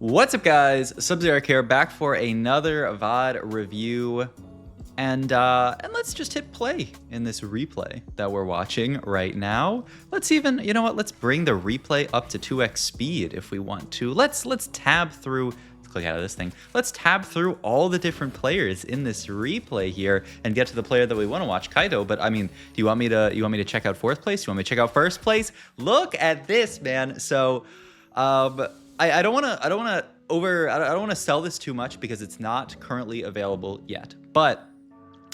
What's up, guys? Sub-Zero here, back for another VOD review. And let's just hit play in this replay that we're watching right now. Let's even, you know what? Let's bring the replay up to 2x speed if we want to. Let's tab through. Let's click out of this thing. Let's tab through all the different players in this replay here and get to the player that we want to watch, Kaito. But I mean, do you want me to check out fourth place? You want me to check out first place? Look at this, man. So, I don't want to sell this too much because it's not currently available yet. But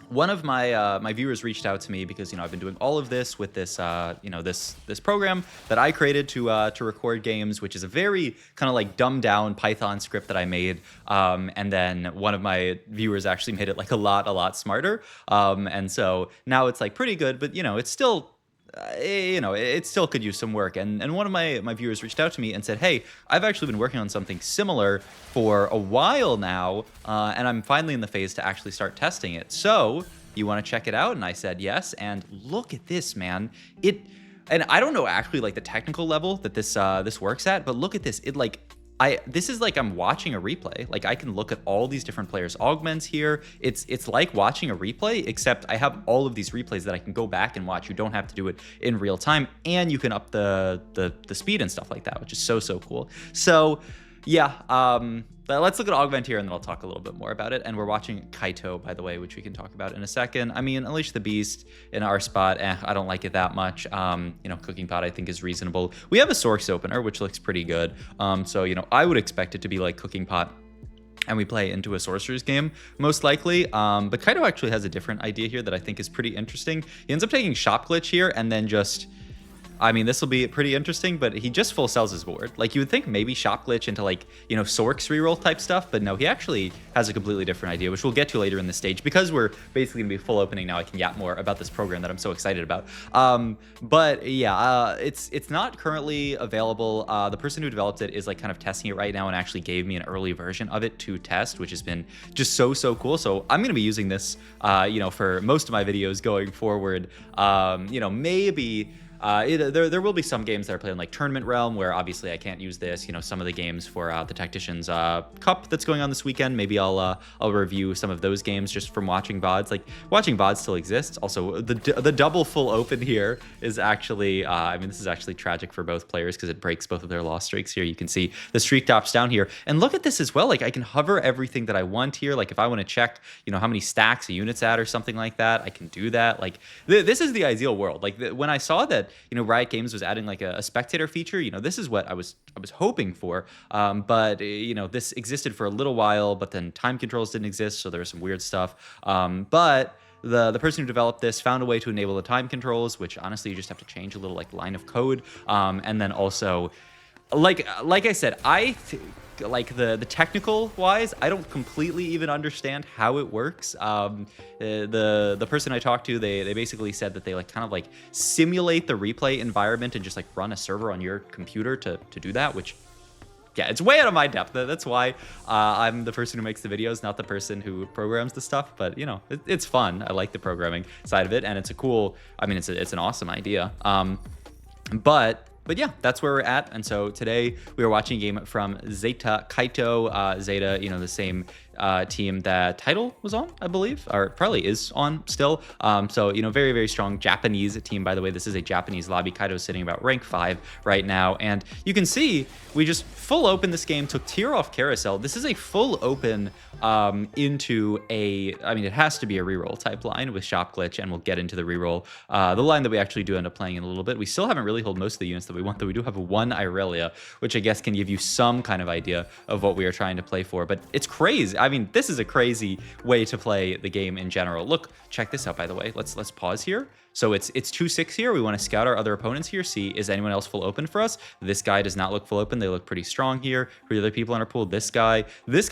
one of my my viewers reached out to me because, you know, I've been doing all of this with this this program that I created to record games, which is a very kind of like dumbed down Python script that I made. And then one of my viewers actually made it like a lot smarter. And so now it's like pretty good, but you know, it's still it still could use some work. And one of my viewers reached out to me and said, hey, I've actually been working on something similar for a while now, and I'm finally in the phase to actually start testing it. So you want to check it out? And I said yes. And look at this, man. And I don't know actually like the technical level that this works at, but look at this. This is like I'm watching a replay. Like I can look at all these different players' augments here. It's like watching a replay, except I have all of these replays that I can go back and watch. You don't have to do it in real time, and you can up the speed and stuff like that, which is so cool. So yeah, let's look at Augment here, and then I'll talk a little bit more about it. And we're watching Kaito, by the way, which we can talk about in a second. I mean, Unleash the Beast in our spot, I don't like it that much. You know, Cooking Pot I think is reasonable. We have a Source Opener, which looks pretty good. So, you know, I would expect it to be like Cooking Pot, and we play into a Sorcerer's game, most likely. But Kaito actually has a different idea here that I think is pretty interesting. He ends up taking Shop Glitch here, and then just... I mean, this will be pretty interesting, but he just full sells his board. Like, you would think maybe Shop Glitch into, like, you know, Sorks reroll type stuff, but no, he actually has a completely different idea, which we'll get to later in the stage. Because we're basically going to be full opening now, I can yap more about this program that I'm so excited about. But yeah, it's not currently available. The person who developed it is, like, kind of testing it right now and actually gave me an early version of it to test, which has been just so cool. So I'm going to be using this, you know, for most of my videos going forward. You know, maybe... there will be some games that are played in like Tournament Realm where obviously I can't use this. You know, some of the games for the Tactician's Cup that's going on this weekend, maybe I'll review some of those games just from watching VODs. Like, watching VODs still exists. Also, the double full open here is actually, I mean, this is actually tragic for both players because it breaks both of their loss streaks here. You can see the streak drops down here. And look at this as well. Like, I can hover everything that I want here. Like, if I want to check, you know, how many stacks a unit's at or something like that, I can do that. Like, this is the ideal world. Like, when I saw that, you know, Riot Games was adding like a spectator feature, you know, this is what I was hoping for. But you know, this existed for a little while, but then time controls didn't exist, so there was some weird stuff. But the person who developed this found a way to enable the time controls, which honestly you just have to change a little like line of code. And then also, like I said, like the technical wise, I don't completely even understand how it works. The person I talked to, they basically said that they like kind of like simulate the replay environment and just like run a server on your computer to do that, which, yeah, it's way out of my depth. That's why I'm the person who makes the videos, not the person who programs the stuff. But you know, it's fun. I like the programming side of it, and it's a cool, I mean, it's an awesome idea. But yeah, that's where we're at. And so today we are watching a game from Zeta Kaito. Zeta, you know, the same team that Title was on, I believe, or probably is on still. So, you know, very strong Japanese team. By the way, this is a Japanese lobby. Kaito's sitting about rank 5 right now. And you can see we just full open this game, took tier off Carousel. This is a full open into a, I mean, it has to be a reroll type line with Shop Glitch, and we'll get into the reroll. The line that we actually do end up playing in a little bit. We still haven't really held most of the units that we want, though we do have one Irelia, which I guess can give you some kind of idea of what we are trying to play for. But it's crazy. I mean, this is a crazy way to play the game in general. Look, check this out, by the way. Let's pause here. So it's 2-6 here. We want to scout our other opponents here, see is anyone else full open for us. This guy does not look full open. They look pretty strong here. For the other people in our pool, this guy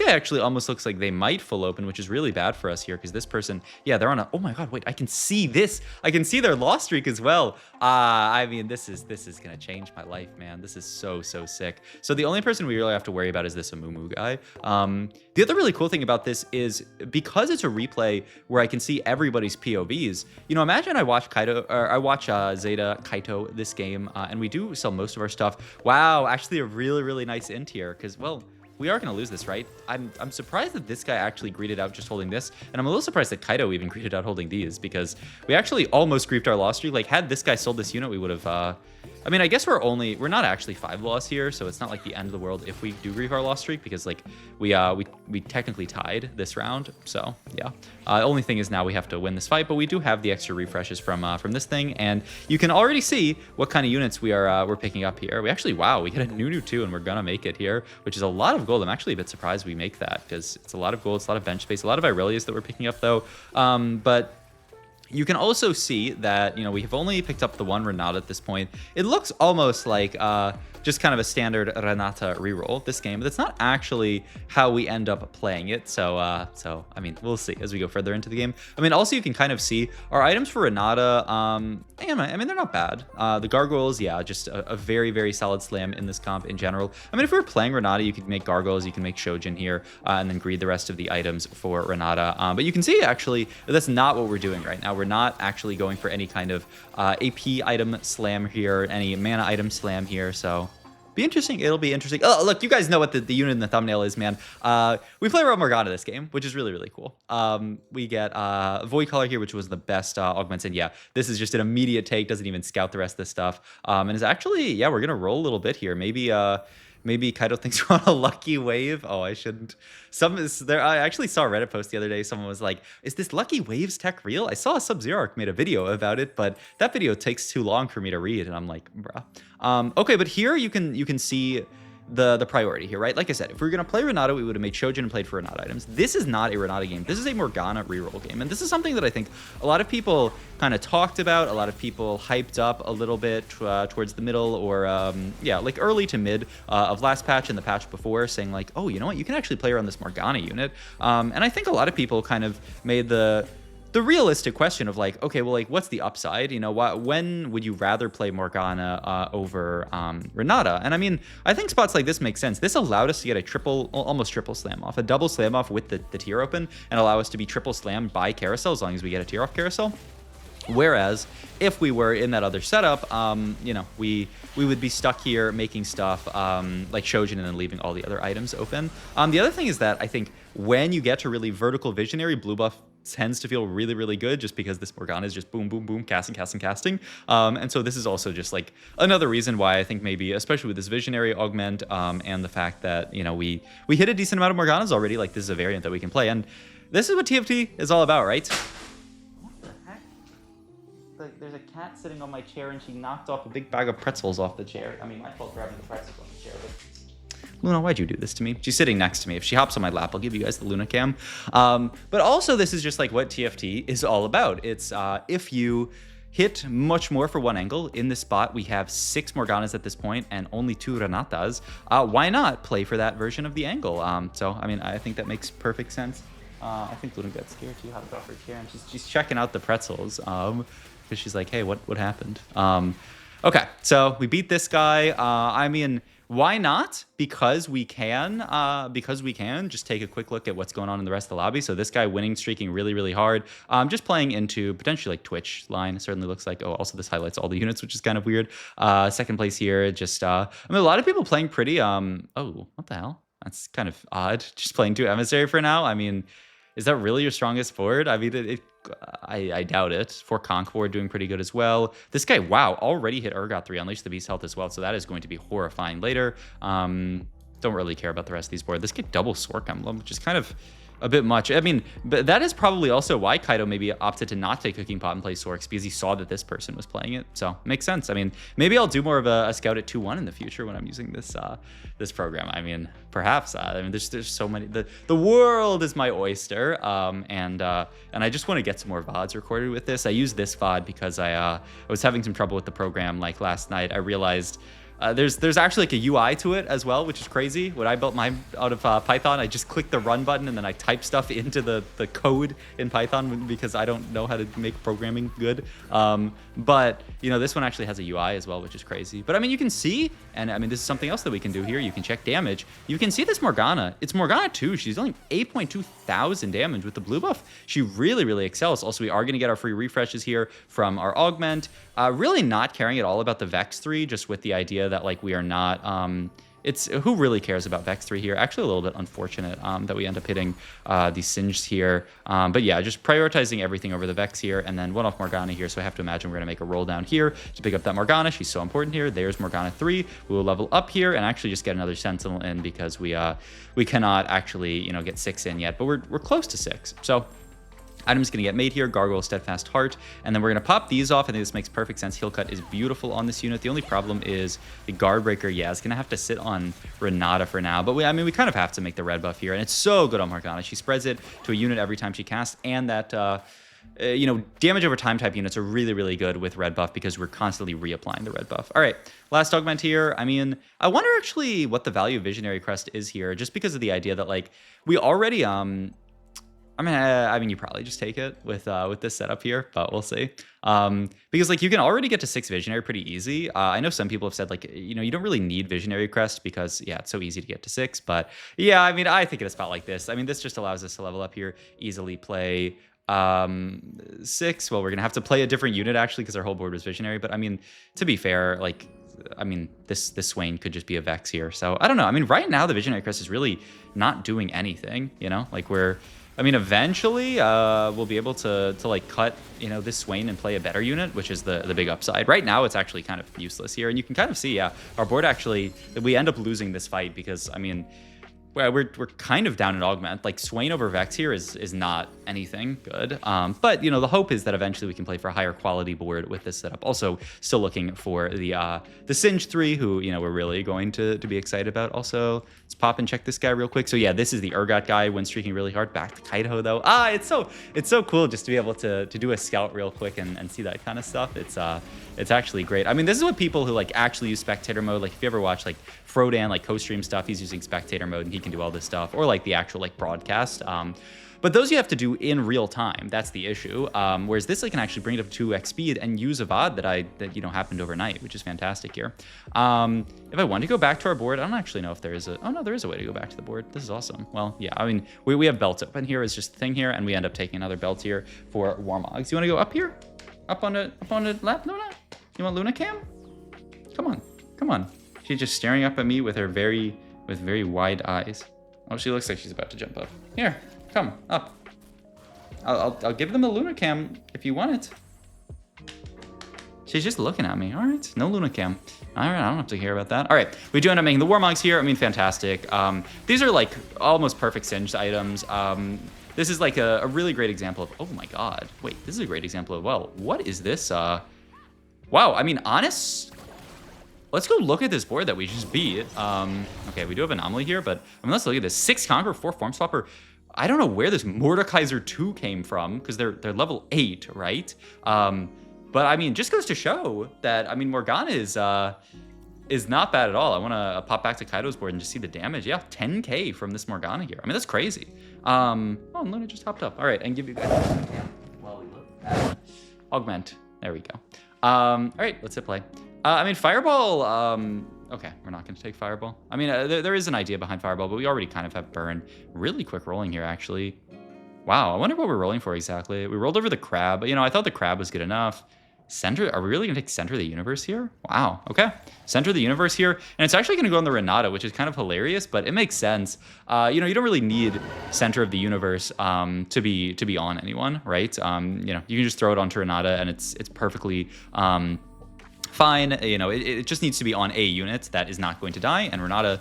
actually almost looks like they might full open, which is really bad for us here because this person, yeah, they're on a, oh my god, wait, I can see this. I can see their loss streak as well. I mean, this is gonna change my life, man. This is so sick. So the only person we really have to worry about is this Amumu guy. The other really cool thing about this is because it's a replay where I can see everybody's POVs. You know, imagine I watch Kaito, or I watch Zeta Kaito this game, and we do sell most of our stuff. Wow, actually a really nice int here, because, well, we are going to lose this, right? I'm surprised that this guy actually greeted out just holding this, and I'm a little surprised that Kaito even greeted out holding these, because we actually almost griefed our loss streak. Like, had this guy sold this unit, we would have... I mean, I guess we're not actually 5 loss here, so it's not like the end of the world if we do grieve our loss streak, because like we technically tied this round. So yeah, only thing is now we have to win this fight, but we do have the extra refreshes from this thing, and you can already see what kind of units we're picking up here. We actually, wow, we get a Nunu too, and we're gonna make it here, which is a lot of gold. I'm actually a bit surprised we make that, because it's a lot of gold, it's a lot of bench space, a lot of Irelias that we're picking up though, but you can also see that, you know, we have only picked up the one Renata at this point. It looks almost like just kind of a standard Renata reroll this game, but that's not actually how we end up playing it. So, I mean, we'll see as we go further into the game. I mean, also you can kind of see our items for Renata. I mean, they're not bad. The gargoyles, yeah, just a very, very solid slam in this comp in general. I mean, if we were playing Renata, you could make gargoyles, you can make Shojin here, and then greed the rest of the items for Renata. But you can see actually that's not what we're doing right now. We're not actually going for any kind of AP item slam here, any mana item slam here. So be interesting. It'll be interesting. Oh, look, you guys know what the unit in the thumbnail is, man. We play around Morgana this game, which is really, really cool. We get Void Color here, which was the best augments. And yeah, this is just an immediate take, doesn't even scout the rest of this stuff. And is actually, yeah, we're going to roll a little bit here. Maybe Kaito thinks we're on a lucky wave. Oh, I shouldn't. I actually saw a Reddit post the other day. Someone was like, is this lucky waves tech real? I saw Sub-Zero made a video about it, but that video takes too long for me to read. And I'm like, bruh. Okay, but here you can see the priority here, right? Like I said, if we were going to play Renata, we would have made Shojin and played for Renata items. This is not a Renata game. This is a Morgana reroll game. And this is something that I think a lot of people kind of talked about, a lot of people hyped up a little bit towards the middle or, yeah, like early to mid of last patch and the patch before, saying like, oh, you know what? You can actually play around this Morgana unit. And I think a lot of people kind of made the realistic question of like, okay, well, like, what's the upside? You know, when would you rather play Morgana over Renata? And I mean, I think spots like this make sense. This allowed us to get a almost triple slam off, a double slam off with the tier open, and allow us to be triple slammed by carousel as long as we get a tier off carousel. Whereas if we were in that other setup, you know, we would be stuck here making stuff like Shojin and then leaving all the other items open. The other thing is that I think when you get to really vertical visionary, blue buff tends to feel really, really good just because this Morgana is just boom, boom, boom, casting. And so this is also just like another reason why I think maybe, especially with this visionary augment and the fact that, you know, we hit a decent amount of Morganas already, like this is a variant that we can play. And this is what TFT is all about, right? There's a cat sitting on my chair and she knocked off a big bag of pretzels off the chair. I mean, my fault for having the pretzels on the chair, but Luna, why'd you do this to me? She's sitting next to me. If she hops on my lap, I'll give you guys the Luna cam. But also, this is just like what TFT is all about. It's if you hit much more for one angle. In this spot, we have 6 Morganas at this point and only 2 Renatas. Why not play for that version of the angle? So, I mean, I think that makes perfect sense. I think Luna got scared too, hopped off her chair, and she's checking out the pretzels. Because she's like, hey, what happened? Okay, so we beat this guy. I mean, why not? Because we can just take a quick look at what's going on in the rest of the lobby. So this guy winning, streaking really, really hard. Just playing into potentially like Twitch line. It certainly looks like, oh, also this highlights all the units, which is kind of weird. Second place here, just, I mean, a lot of people playing pretty, oh, what the hell? That's kind of odd. Just playing 2 emissary for now. I mean, is that really your strongest board? I mean, I doubt it. For Conk board doing pretty good as well. This guy, wow, already hit Urgot 3, Unleash the Beast health as well. So that is going to be horrifying later. Don't really care about the rest of these boards. This kid double Sork Emblem, which is kind of a bit much. I mean, but that is probably also why Kaito maybe opted to not take Cooking Pot and play Sorks, because he saw that this person was playing it. So makes sense. I mean, maybe I'll do more of a scout at 2-1 in the future when I'm using this this program. I mean, perhaps. I mean, there's so many. The world is my oyster, and I just want to get some more VODs recorded with this. I used this VOD because I was having some trouble with the program. Like last night, I realized there's actually like a UI to it as well, which is crazy. When I built mine out of Python, I just clicked the run button and then I type stuff into the code in Python because I don't know how to make programming good. But, you know, this one actually has a UI as well, which is crazy. But I mean, you can see, and I mean, this is something else that we can do here. You can check damage. You can see this Morgana. It's Morgana 2. She's only 8.2 thousand damage with the blue buff. She really, really excels. Also, we are going to get our free refreshes here from our Augment. Really not caring at all about the Vex 3, just with the idea that like we are not it's who really cares about Vex 3 here? Actually, a little bit unfortunate that we end up hitting these Singes here. But yeah, just prioritizing everything over the Vex here, and then one off Morgana here. So I have to imagine we're going to make a roll down here to pick up that Morgana. She's so important here. There's Morgana 3. We will level up here and actually just get another Sentinel in because we cannot actually, you know, get 6 in yet, but we're close to 6. So item's gonna get made here, Gargoyle, Steadfast Heart, and then we're gonna pop these off. I think this makes perfect sense. Heal Cut is beautiful on this unit. The only problem is the Guard Breaker, yeah, is gonna have to sit on Renata for now, but I mean, we kind of have to make the red buff here, and it's so good on Morgana. She spreads it to a unit every time she casts, and that, you know, damage over time type units are really, really good with red buff because we're constantly reapplying the red buff. All right, last augment here. I mean, I wonder actually what the value of Visionary Crest is here, just because of the idea that, like, we already, I mean, you probably just take it with this setup here, but we'll see. Because like you can already get to 6 Visionary pretty easy. I know some people have said like, you know, you don't really need Visionary Crest because yeah, it's so easy to get to 6. But yeah, I mean, I think in a spot like this, I mean, this just allows us to level up here, easily play 6. Well, we're gonna have to play a different unit actually because our whole board was Visionary. But I mean, to be fair, like, I mean, this Swain could just be a Vex here. So I don't know. I mean, right now the Visionary Crest is really not doing anything. You know, like I mean, eventually we'll be able to like cut, you know, this Swain and play a better unit, which is the big upside. Right now, it's actually kind of useless here, and you can kind of see, yeah, our board actually we end up losing this fight because I mean, we're kind of down at Augment. Like Swain over Vex here is not anything good. But you know, the hope is that eventually we can play for a higher quality board with this setup. Also, still looking for the Singe 3, who you know we're really going to be excited about. Also, let's pop and check this guy real quick. So yeah, this is the Urgot guy when streaking really hard. Back to Kaito though. It's so cool just to be able to do a scout real quick and see that kind of stuff. It's actually great. I mean, this is what people who like actually use spectator mode, like if you ever watch like Frodan like co-stream stuff, he's using spectator mode and he can do all this stuff, or like the actual like broadcast. But those you have to do in real time. That's the issue. Whereas this I can actually bring it up to 2x speed and use a VOD that you know happened overnight, which is fantastic here. If I want to go back to our board, I don't actually know if there is a. Oh no, there is a way to go back to the board. This is awesome. Well, yeah. I mean, we have belts open here is just the thing here, and we end up taking another belt here for Warmogs. You want to go up here, up on the lap, Luna? You want Luna Cam? Come on. She's just staring up at me with very wide eyes. Oh, she looks like she's about to jump up. Here, come up. I'll give them a Luna Cam if you want it. She's just looking at me. All right, no Luna Cam. All right, I don't have to hear about that. All right, we do end up making the Warmogs here. I mean, fantastic. These are like almost perfect Singed items. This is like a really great example of, oh my God. Wait, this is a great example of, well, what is this? Wow, I mean, honest. Let's go look at this board that we just beat. Okay, we do have Anomaly here, but I mean, let's look at this. 6 Conqueror, 4 Form Swapper. I don't know where this Mordekaiser 2 came from, because they're level 8, right? But I mean, just goes to show that, I mean, Morgana is not bad at all. I want to pop back to Kaito's board and just see the damage. Yeah, 10k from this Morgana here. I mean, that's crazy. Oh, Luna just hopped up. All right, and give you guys well, Augment. There we go. All right, let's hit play. I mean, Fireball, okay, we're not going to take Fireball. I mean, there is an idea behind Fireball, but we already kind of have burn. Really quick rolling here, actually. Wow, I wonder what we're rolling for exactly. We rolled over the crab, but, you know, I thought the crab was good enough. Center, are we really going to take Center of the Universe here? Wow, okay. Center of the Universe here, and it's actually going to go on the Renata, which is kind of hilarious, but it makes sense. You know, you don't really need Center of the Universe to be on anyone, right? You know, you can just throw it onto Renata, and it's perfectly fine. You know, it just needs to be on a unit that is not going to die, and Renata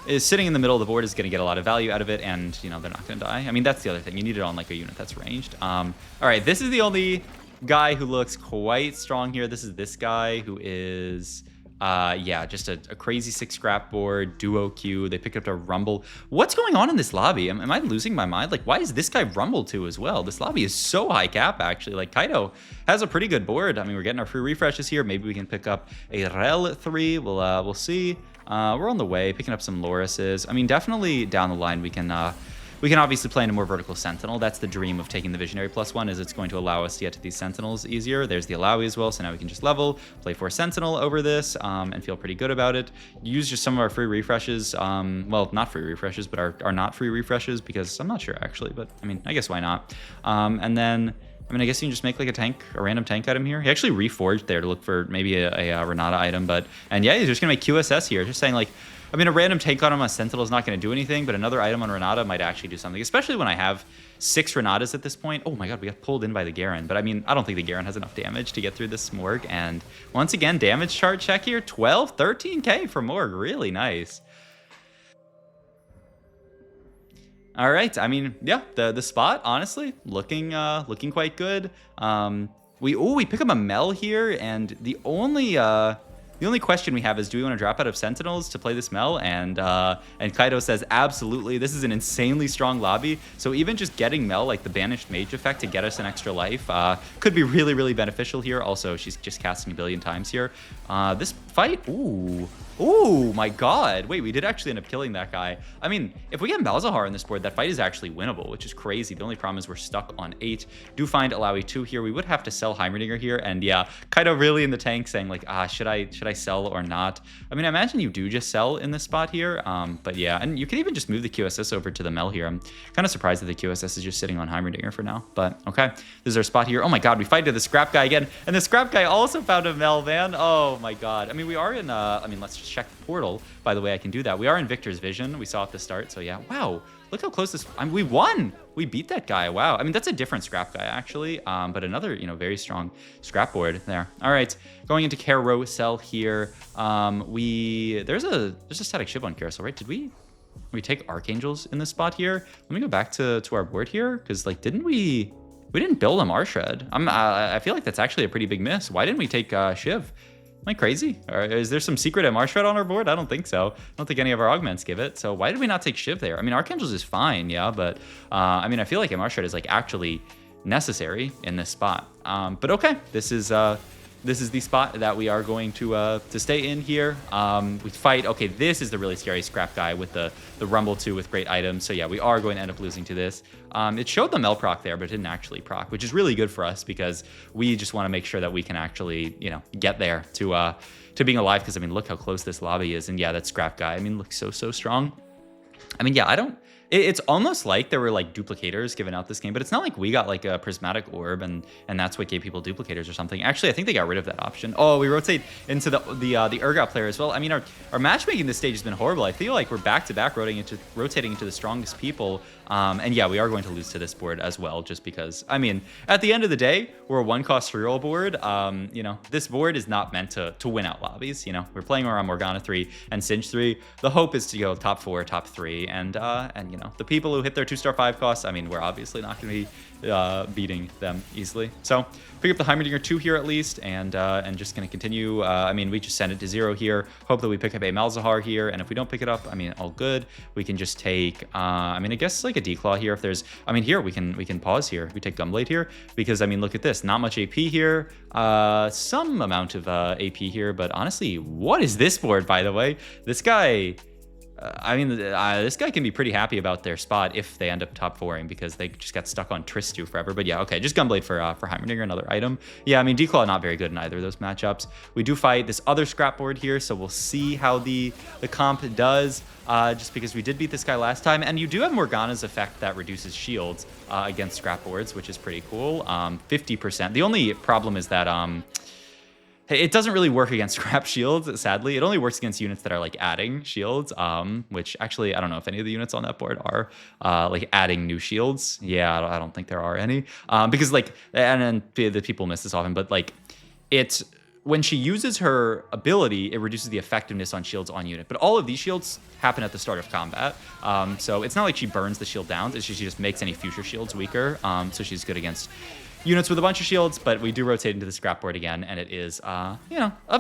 is sitting in the middle of the board, is going to get a lot of value out of it, and, you know, they're not going to die. I mean, that's the other thing. You need it on, like, a unit that's ranged. All right, this is the only guy who looks quite strong here. This is this guy who is, yeah, just a crazy 6 scrap board, duo queue. They picked up a Rumble. What's going on in this lobby? Am I losing my mind? Like, why is this guy Rumble too as well? This lobby is so high cap, actually. Like, Kaito has a pretty good board. I mean, we're getting our free refreshes here. Maybe we can pick up a Rel 3. We'll see. We're on the way, picking up some Lorises. I mean, definitely down the line, we can obviously play in a more vertical Sentinel. That's the dream of taking the Visionary +1, is it's going to allow us to get to these Sentinels easier. There's the Alawi as well, so now we can just level, play for Sentinel over this, and feel pretty good about it. Use just some of our free refreshes. Well, not free refreshes, but our not free refreshes, because I'm not sure actually, but I mean, I guess why not? And then, I mean, I guess you can just make like a random tank item here. He actually reforged there to look for maybe a Renata item, and yeah, he's just gonna make QSS here, just saying like, I mean, a random tank on him on Sentinel is not going to do anything, but another item on Renata might actually do something, especially when I have 6 Renatas at this point. Oh my god, we got pulled in by the Garen. But I mean, I don't think the Garen has enough damage to get through this Morg. And once again, damage chart check here. 12, 13k for Morg. Really nice. All right. I mean, yeah, the spot, honestly, looking quite good. We pick up a Mel here, and the only question we have is, do we want to drop out of Sentinels to play this Mel? And Kaito says, absolutely. This is an insanely strong lobby. So even just getting Mel, like the Banished Mage effect to get us an extra life, could be really, really beneficial here. Also, she's just casting a billion times here. This fight, ooh, my god. Wait, we did actually end up killing that guy. I mean, if we get Malzahar on this board, that fight is actually winnable, which is crazy. The only problem is we're stuck on 8. Do find Alawi 2 here. We would have to sell Heimerdinger here. And yeah, Kaito really in the tank saying like, should I sell or not? I mean, I imagine you do just sell in this spot here. But yeah, and you could even just move the QSS over to the Mel here. I'm kind of surprised that the QSS is just sitting on Heimerdinger for now. But okay, this is our spot here. Oh my god, we fight to the Scrap guy again. And the Scrap guy also found a Mel, man. Oh my god. I mean, we are in, I mean, let's just check the portal. By the way, I can do that. We are in Victor's Vision. We saw at the start. So yeah, wow. Look how close this, I mean, we won. We beat that guy. Wow. I mean, that's a different Scrap guy actually. But another, very strong Scrap board there. All right. Going into Carousel here. There's a static ship on Carousel, right? Did we take Archangels in this spot here? Let me go back to our board here. Cause like, we didn't build a Marshred. I feel like that's actually a pretty big miss. Why didn't we take Shiv? Am I crazy? Or is there some secret MR shred on our board? I don't think so. I don't think any of our augments give it. So why did we not take Shiv there? I mean, Archangels is fine, yeah, but I mean, I feel like MR shred is like actually necessary in this spot. But okay, this is the spot that we are going to stay in here. We fight. Okay, this is the really scary Scrap guy with the Rumble 2 with great items. So yeah, we are going to end up losing to this. It showed the Mel proc there, but it didn't actually proc, which is really good for us because we just want to make sure that we can actually, get there to being alive. Because I mean, look how close this lobby is, and yeah, that Scrap guy. I mean, looks so strong. I mean, yeah, it's almost like there were like duplicators given out this game, but it's not like we got like a prismatic orb and that's what gave people duplicators or something. Actually, I think they got rid of that option. Oh, we rotate into the Urgot player as well. I mean, our matchmaking this stage has been horrible. I feel like we're back to back rotating into the strongest people. And yeah, we are going to lose to this board as well, just because, I mean, at the end of the day, we're a 1-cost reroll board. This board is not meant to win out lobbies. We're playing around Morgana 3 and Singe 3. The hope is to go top 4, top 3, and the people who hit their 2-star 5 costs, I mean, we're obviously not going to be beating them easily. So pick up the Heimerdinger 2 here at least, and just going to continue. I mean, we just send it to 0 here. Hope that we pick up a Malzahar here, and if we don't pick it up, I mean, all good. We can just take, I mean, I guess like a Declaw here if there's, I mean, here we can pause here. We take Gunblade here because, I mean, look at this. Not much AP here. Some amount of AP here, but honestly, what is this board, by the way? This guy... this guy can be pretty happy about their spot if they end up top 4ing because they just got stuck on Tristu forever. But yeah, okay, just Gunblade for Heimerdinger, another item. Yeah, I mean, Declaw not very good in either of those matchups. We do fight this other Scrap board here, so we'll see how the comp does. Just because we did beat this guy last time, and you do have Morgana's effect that reduces shields against Scrap boards, which is pretty cool. 50%. The only problem is that it doesn't really work against Scrap shields, sadly. It only works against units that are like adding shields, which actually, I don't know if any of the units on that board are like adding new shields. Yeah, I don't think there are any. Because like, and then the people miss this often, but like when she uses her ability, it reduces the effectiveness on shields on unit. But all of these shields happen at the start of combat. So it's not like she burns the shield down, it's she just makes any future shields weaker. So she's good against units with a bunch of shields, but we do rotate into the Scrap board again, and it is, a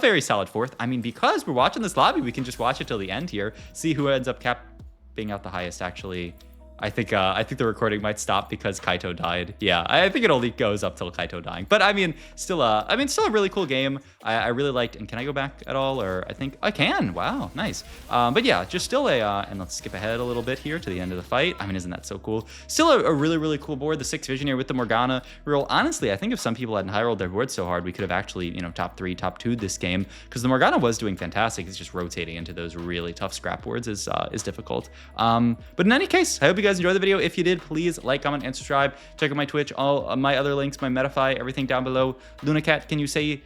very solid 4th. I mean, because we're watching this lobby, we can just watch it till the end here, see who ends up capping out the highest, actually. I think the recording might stop because Kaito died. Yeah, I think it only goes up till Kaito dying. But I mean, still a really cool game. I really liked. And can I go back at all? Or I think I can. Wow, nice. But yeah, just still and let's skip ahead a little bit here to the end of the fight. I mean, isn't that so cool? Still a really, really cool board. The 6 Visionary with the Morgana reroll. Honestly, I think if some people hadn't high rolled their board so hard, we could have actually, top 3, top 2 this game, because the Morgana was doing fantastic. It's just rotating into those really tough Scrap boards is difficult. But in any case, I hope you guys enjoyed the video. If you did, please like, comment, and subscribe. Check out my Twitch, all my other links, my Metafy, everything down below. LunaCat, can you say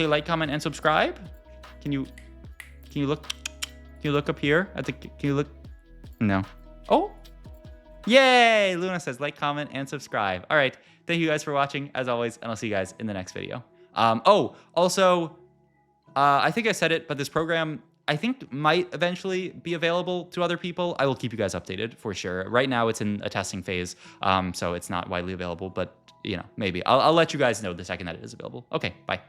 like, comment, and subscribe? Can you look? you look up here at the, can you look? No. Oh, yay. Luna says like, comment, and subscribe. All right. Thank you guys for watching as always. And I'll see you guys in the next video. Oh, also, I think I said it, but this program, I think might eventually be available to other people. I will keep you guys updated for sure. Right now it's in a testing phase. So it's not widely available, but you know, maybe I'll let you guys know the second that it is available. Okay. Bye.